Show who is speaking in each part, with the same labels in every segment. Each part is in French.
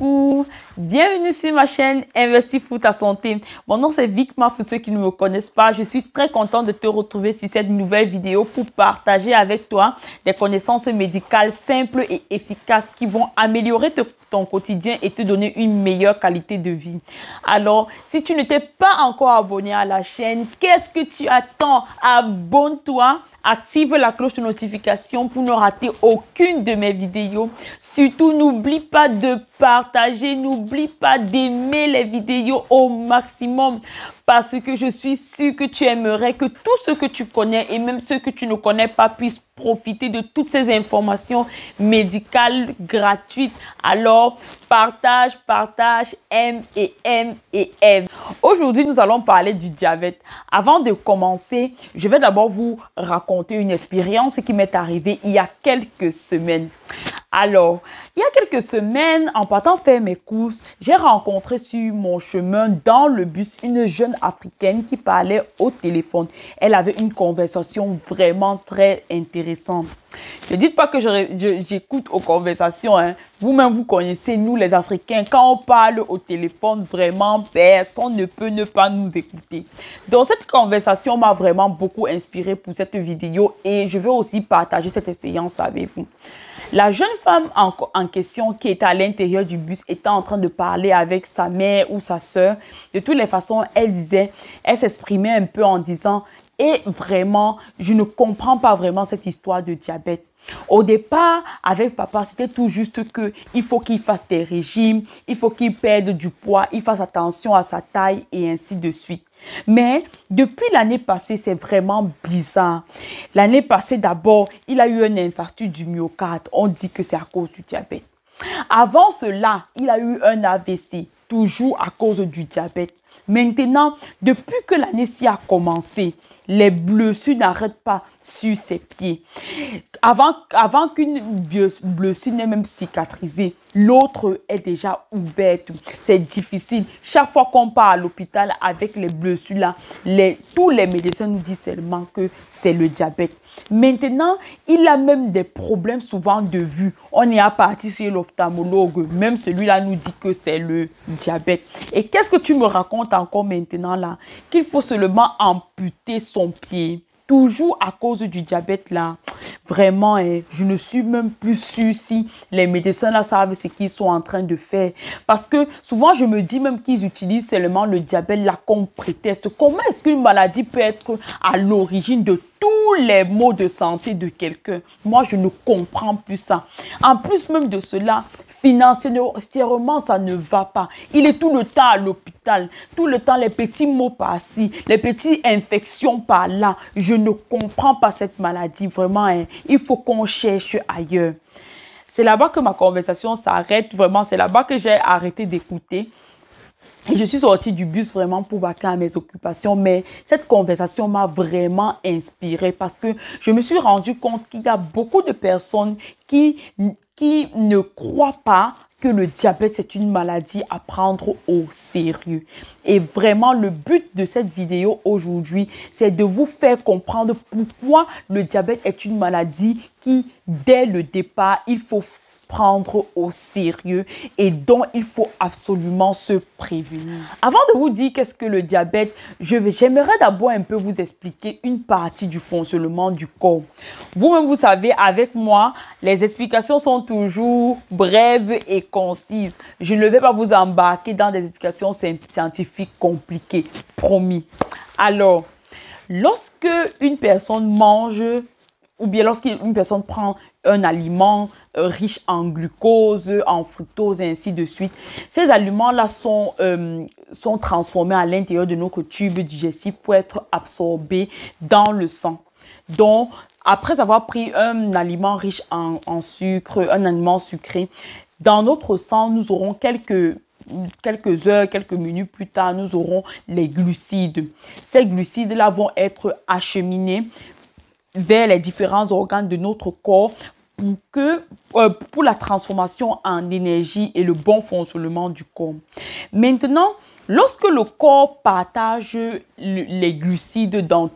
Speaker 1: coucou, bienvenue sur ma chaîne Investis pour ta santé. Mon nom c'est Vicma pour ceux qui ne me connaissent pas. Je suis très contente de te retrouver sur cette nouvelle vidéo pour partager avec toi des connaissances médicales simples et efficaces qui vont améliorer ton quotidien et te donner une meilleure qualité de vie. Alors, si tu ne t'es pas encore abonné à la chaîne, qu'est-ce que tu attends? Abonne-toi, active la cloche de notification pour ne rater aucune de mes vidéos. Surtout, n'oublie pas de partager, n'oublie pas d'aimer les vidéos au maximum parce que je suis sûre que tu aimerais que tout ce que tu connais et même ceux que tu ne connais pas puissent profiter de toutes ces informations médicales gratuites. Alors, partage, aime et aime et aime. Aujourd'hui, nous allons parler du diabète. Avant de commencer, je vais d'abord vous raconter une expérience qui m'est arrivée il y a quelques semaines. Alors, il y a quelques semaines, en partant faire mes courses, j'ai rencontré sur mon chemin dans le bus une jeune Africaine qui parlait au téléphone. Elle avait une conversation vraiment très intéressante. Ne dites pas que j'écoute aux conversations, hein. Vous-même, vous connaissez, nous les Africains, quand on parle au téléphone, vraiment, personne ne peut ne pas nous écouter. Donc, cette conversation m'a vraiment beaucoup inspiré pour cette vidéo et je veux aussi partager cette expérience avec vous. La jeune femme en question qui était à l'intérieur du bus était en train de parler avec sa mère ou sa sœur. De toutes les façons, elle s'exprimait un peu en disant « Et vraiment, je ne comprends pas vraiment cette histoire de diabète. » Au départ, avec papa, c'était tout juste qu'il faut qu'il fasse des régimes, il faut qu'il perde du poids, il fasse attention à sa taille et ainsi de suite. Mais depuis l'année passée, c'est vraiment bizarre. L'année passée, d'abord, il a eu un infarctus du myocarde. On dit que c'est à cause du diabète. Avant cela, il a eu un AVC, toujours à cause du diabète. Maintenant, depuis que l'année-ci a commencé, les blessures n'arrêtent pas sur ses pieds. Avant qu'une blessure n'ait même cicatrisé, l'autre est déjà ouverte. C'est difficile. Chaque fois qu'on part à l'hôpital avec les blessures là, tous les médecins nous disent seulement que c'est le diabète. Maintenant, il a même des problèmes souvent de vue. On est parti chez l'ophtalmologue. Même celui-là nous dit que c'est le diabète. Et qu'est-ce que tu me racontes encore maintenant là? Qu'il faut seulement amputer son pied. Toujours à cause du diabète là. Vraiment, je ne suis même plus sûre si les médecins là savent ce qu'ils sont en train de faire. Parce que souvent, je me dis même qu'ils utilisent seulement le diabète là comme prétexte. Comment est-ce qu'une maladie peut être à l'origine de tous les maux de santé de quelqu'un? Moi, je ne comprends plus ça. En plus même de cela, financièrement, ça ne va pas. Il est tout le temps à l'hôpital. Tout le temps, les petits maux par-ci, les petites infections par-là. Je ne comprends pas cette maladie. Vraiment, il faut qu'on cherche ailleurs. C'est là-bas que ma conversation s'arrête. Vraiment, c'est là-bas que j'ai arrêté d'écouter. Et je suis sortie du bus vraiment pour vaquer à mes occupations. Mais cette conversation m'a vraiment inspirée parce que je me suis rendu compte qu'il y a beaucoup de personnes qui ne croient pas que le diabète, c'est une maladie à prendre au sérieux. Et vraiment, le but de cette vidéo aujourd'hui, c'est de vous faire comprendre pourquoi le diabète est une maladie qui, dès le départ, il faut prendre au sérieux et dont il faut absolument se prévenir. Avant de vous dire qu'est-ce que le diabète, j'aimerais d'abord un peu vous expliquer une partie du fonctionnement du corps. Vous-même, vous savez, avec moi, les explications sont toujours brèves et concises. Je ne vais pas vous embarquer dans des explications scientifiques compliquées, promis. Alors, lorsque une personne mange ou bien lorsqu'une personne prend un aliment riche en glucose, en fructose et ainsi de suite, ces aliments-là sont transformés à l'intérieur de notre tube digestif pour être absorbés dans le sang. Donc, après avoir pris un aliment riche en sucre, un aliment sucré, dans notre sang, nous aurons quelques heures, quelques minutes plus tard, nous aurons les glucides. Ces glucides-là vont être acheminés vers les différents organes de notre corps pour la transformation en énergie et le bon fonctionnement du corps. Maintenant, lorsque le corps partage les glucides dans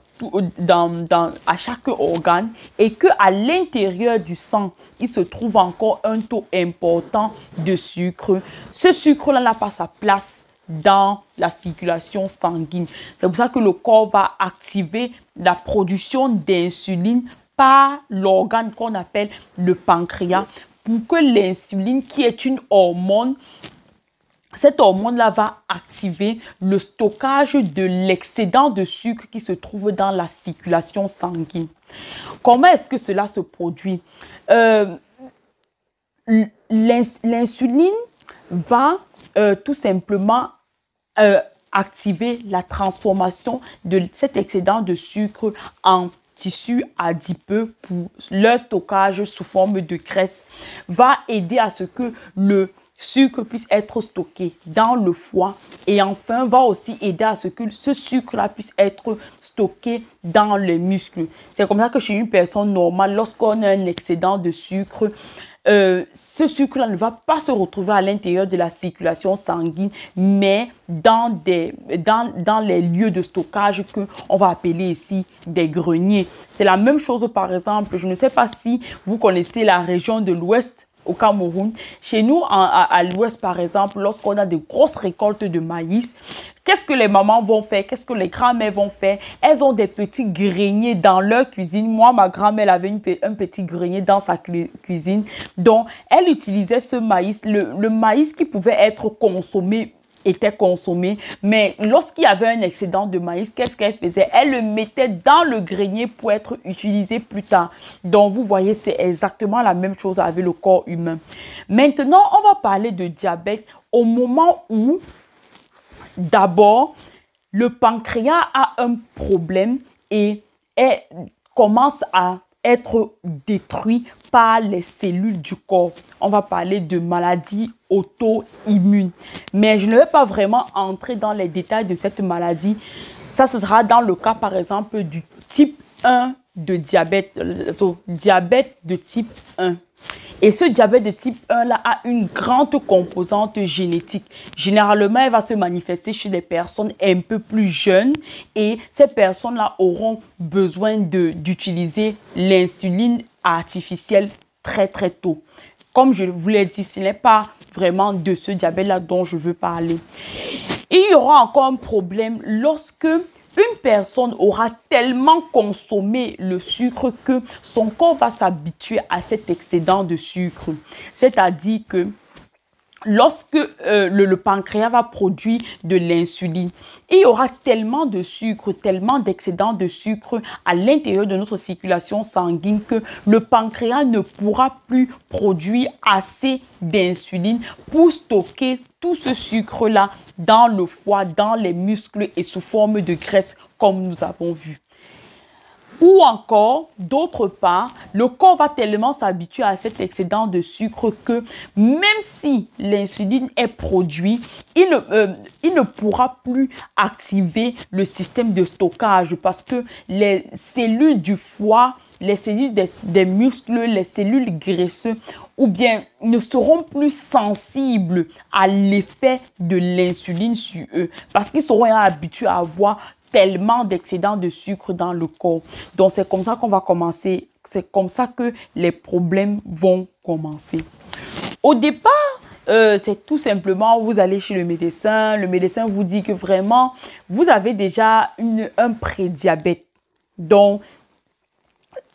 Speaker 1: à chaque organe et qu'à l'intérieur du sang, il se trouve encore un taux important de sucre. Ce sucre-là n'a pas sa place dans la circulation sanguine. C'est pour ça que le corps va activer la production d'insuline par l'organe qu'on appelle le pancréas pour que l'insuline, qui est une hormone, cette hormone-là va activer le stockage de l'excédent de sucre qui se trouve dans la circulation sanguine. Comment est-ce que cela se produit? L'insuline va tout simplement activer la transformation de cet excédent de sucre en tissu adipeux pour leur stockage sous forme de graisse, va aider à ce que le sucre puisse être stocké dans le foie et enfin va aussi aider à ce que ce sucre-là puisse être stocké dans les muscles. C'est comme ça que chez une personne normale, lorsqu'on a un excédent de sucre, ce sucre-là ne va pas se retrouver à l'intérieur de la circulation sanguine, mais dans les lieux de stockage qu'on va appeler ici des greniers. C'est la même chose, par exemple, je ne sais pas si vous connaissez la région de l'Ouest au Cameroun. Chez nous, à l'Ouest, par exemple, lorsqu'on a de grosses récoltes de maïs, qu'est-ce que les mamans vont faire? Qu'est-ce que les grand-mères vont faire? Elles ont des petits greniers dans leur cuisine. Moi, ma grand-mère avait un petit grenier dans sa cuisine. Donc, elle utilisait ce maïs. Le maïs qui pouvait être consommé était consommé, mais lorsqu'il y avait un excédent de maïs, qu'est-ce qu'elle faisait? Elle le mettait dans le grenier pour être utilisé plus tard. Donc, vous voyez, c'est exactement la même chose avec le corps humain. Maintenant, on va parler de diabète au moment où, d'abord, le pancréas a un problème et commence à être détruit par les cellules du corps. On va parler de maladies auto-immunes. Mais je ne vais pas vraiment entrer dans les détails de cette maladie. Ça, ce sera dans le cas, par exemple, du type 1 de diabète, diabète de type 1. Et ce diabète de type 1 là a une grande composante génétique. Généralement, elle va se manifester chez des personnes un peu plus jeunes et ces personnes-là auront besoin d'utiliser l'insuline artificielle très très tôt. Comme je vous l'ai dit, ce n'est pas vraiment de ce diabète-là dont je veux parler. Il y aura encore un problème lorsque une personne aura tellement consommé le sucre que son corps va s'habituer à cet excédent de sucre. C'est-à-dire que lorsque le pancréas va produire de l'insuline, il y aura tellement de sucre, tellement d'excédent de sucre à l'intérieur de notre circulation sanguine que le pancréas ne pourra plus produire assez d'insuline pour stocker tout ce sucre-là dans le foie, dans les muscles et sous forme de graisse, comme nous avons vu. Ou encore, d'autre part, le corps va tellement s'habituer à cet excédent de sucre que même si l'insuline est produite, il ne pourra plus activer le système de stockage parce que les cellules du foie, les cellules des muscles, les cellules graisseuses ou bien ne seront plus sensibles à l'effet de l'insuline sur eux parce qu'ils seront habitués à avoir tellement d'excédents de sucre dans le corps. Donc, c'est comme ça qu'on va commencer. C'est comme ça que les problèmes vont commencer. Au départ, c'est tout simplement, vous allez chez le médecin vous dit que vraiment, vous avez déjà un prédiabète. Donc,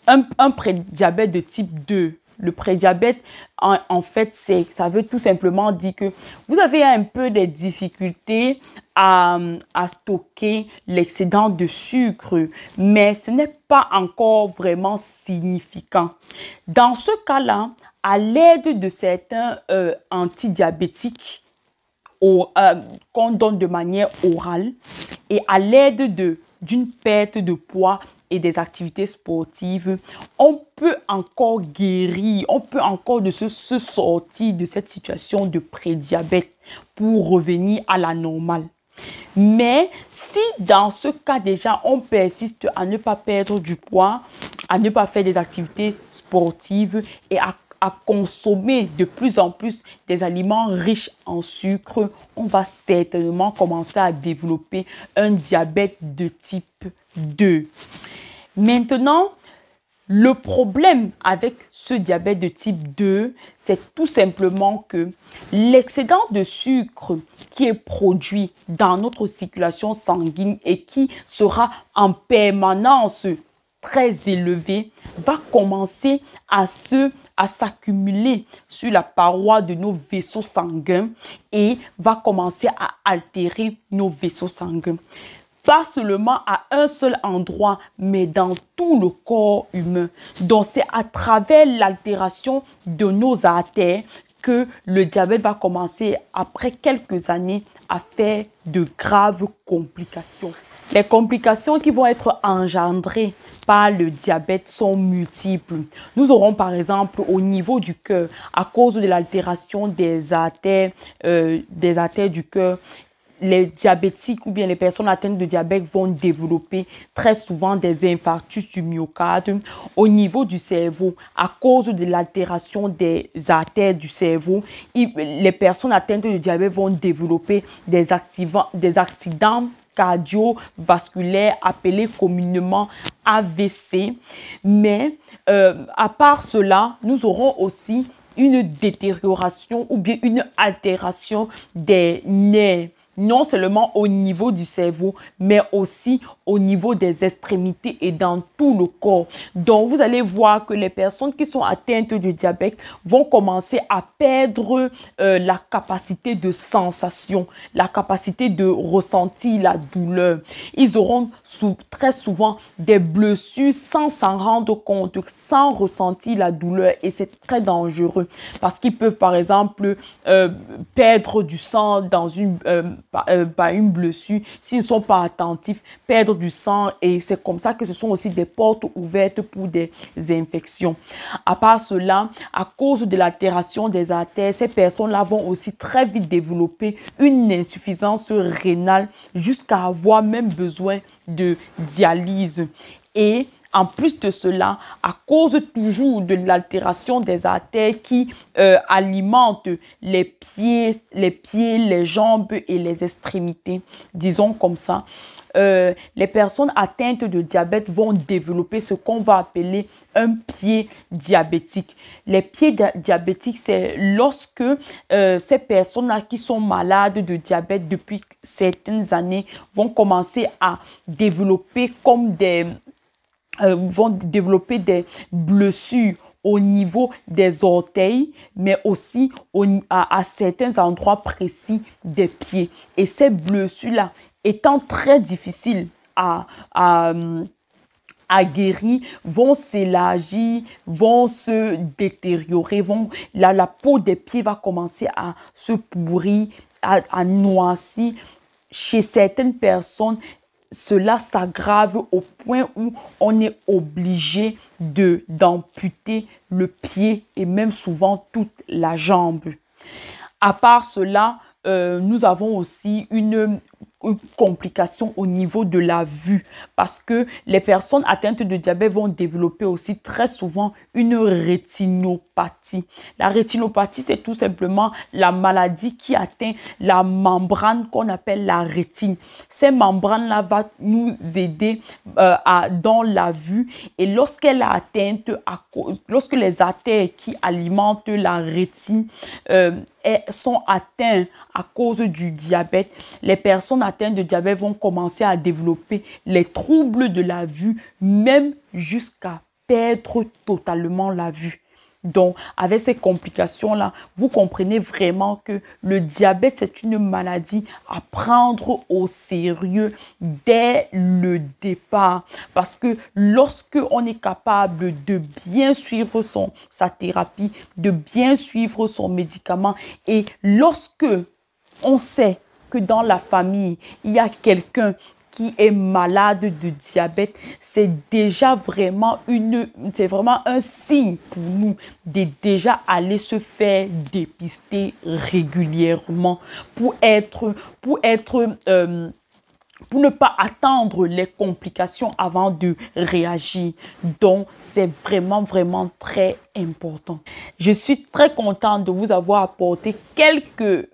Speaker 1: un prédiabète de type 2. Le prédiabète, en fait, ça veut tout simplement dire que vous avez un peu des difficultés à stocker l'excédent de sucre, mais ce n'est pas encore vraiment significant. Dans ce cas-là, à l'aide de certains antidiabétiques qu'on donne de manière orale et à l'aide d'une perte de poids et des activités sportives, on peut encore guérir, on peut encore se sortir de cette situation de prédiabète pour revenir à la normale. Mais si dans ce cas déjà, on persiste à ne pas perdre du poids, à ne pas faire des activités sportives et à consommer de plus en plus des aliments riches en sucre, on va certainement commencer à développer un diabète de type 2. Maintenant, le problème avec ce diabète de type 2, c'est tout simplement que l'excédent de sucre qui est produit dans notre circulation sanguine et qui sera en permanence très élevé, va commencer à s'accumuler sur la paroi de nos vaisseaux sanguins et va commencer à altérer nos vaisseaux sanguins. Pas seulement à un seul endroit, mais dans tout le corps humain. Donc, c'est à travers l'altération de nos artères que le diabète va commencer, après quelques années, à faire de graves complications. Les complications qui vont être engendrées par le diabète sont multiples. Nous aurons par exemple au niveau du cœur, à cause de l'altération des artères du cœur, les diabétiques ou bien les personnes atteintes de diabète vont développer très souvent des infarctus du myocarde. Au niveau du cerveau, à cause de l'altération des artères du cerveau, les personnes atteintes de diabète vont développer des accidents cardiovasculaires appelés communément AVC. Mais à part cela, nous aurons aussi une détérioration ou bien une altération des nerfs, non seulement au niveau du cerveau, mais aussi au niveau des extrémités et dans tout le corps. Donc, vous allez voir que les personnes qui sont atteintes de diabète vont commencer à perdre la capacité de sensation, la capacité de ressentir la douleur. Ils auront très souvent des blessures sans s'en rendre compte, sans ressentir la douleur, et c'est très dangereux parce qu'ils peuvent par exemple perdre du sang dans par une blessure s'ils ne sont pas attentifs, perdre du sang, et c'est comme ça que ce sont aussi des portes ouvertes pour des infections. À part cela, à cause de l'altération des artères, ces personnes-là vont aussi très vite développer une insuffisance rénale jusqu'à avoir même besoin de dialyse. Et en plus de cela, à cause toujours de l'altération des artères qui alimentent les pieds, les jambes et les extrémités, disons comme ça, les personnes atteintes de diabète vont développer ce qu'on va appeler un pied diabétique. Les pieds diabétiques, c'est lorsque ces personnes-là qui sont malades de diabète depuis certaines années vont commencer à développer vont développer des blessures au niveau des orteils, mais aussi à certains endroits précis des pieds. Et ces blessures-là, étant très difficiles à guérir, vont s'élargir, vont se détériorer, la peau des pieds va commencer à se pourrir, à noircir. Chez certaines personnes, cela s'aggrave au point où on est obligé d'amputer le pied et même souvent toute la jambe. À part cela, nous avons aussi une complication au niveau de la vue, parce que les personnes atteintes de diabète vont développer aussi très souvent une rétinopathie. La rétinopathie, c'est tout simplement la maladie qui atteint la membrane qu'on appelle la rétine. Ces membranes-là vont nous aider dans la vue, et lorsqu'elle est atteinte, lorsque les artères qui alimentent la rétine sont atteintes à cause du diabète, les personnes atteintes de diabète vont commencer à développer les troubles de la vue, même jusqu'à perdre totalement la vue. Donc, avec ces complications-là, vous comprenez vraiment que le diabète, c'est une maladie à prendre au sérieux dès le départ. Parce que lorsque on est capable de bien suivre sa thérapie, de bien suivre son médicament, et lorsque on sait que dans la famille, il y a quelqu'un qui est malade de diabète, c'est déjà vraiment un signe pour nous de déjà aller se faire dépister régulièrement pour être pour ne pas attendre les complications avant de réagir. Donc, c'est vraiment, vraiment très important. Je suis très contente de vous avoir apporté quelques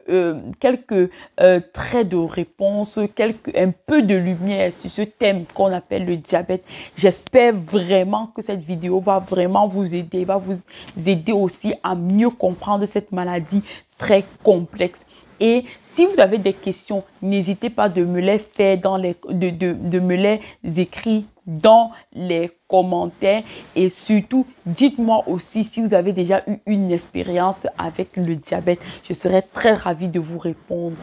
Speaker 1: traits de réponse, un peu de lumière sur ce thème qu'on appelle le diabète. J'espère vraiment que cette vidéo va vraiment vous aider, va vous aider aussi à mieux comprendre cette maladie très complexe. Et si vous avez des questions, n'hésitez pas de me les faire de me les écrire dans les commentaires. Et surtout, dites-moi aussi si vous avez déjà eu une expérience avec le diabète. Je serai très ravie de vous répondre.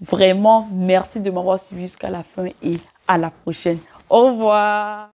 Speaker 1: Vraiment, merci de m'avoir suivi jusqu'à la fin et à la prochaine. Au revoir.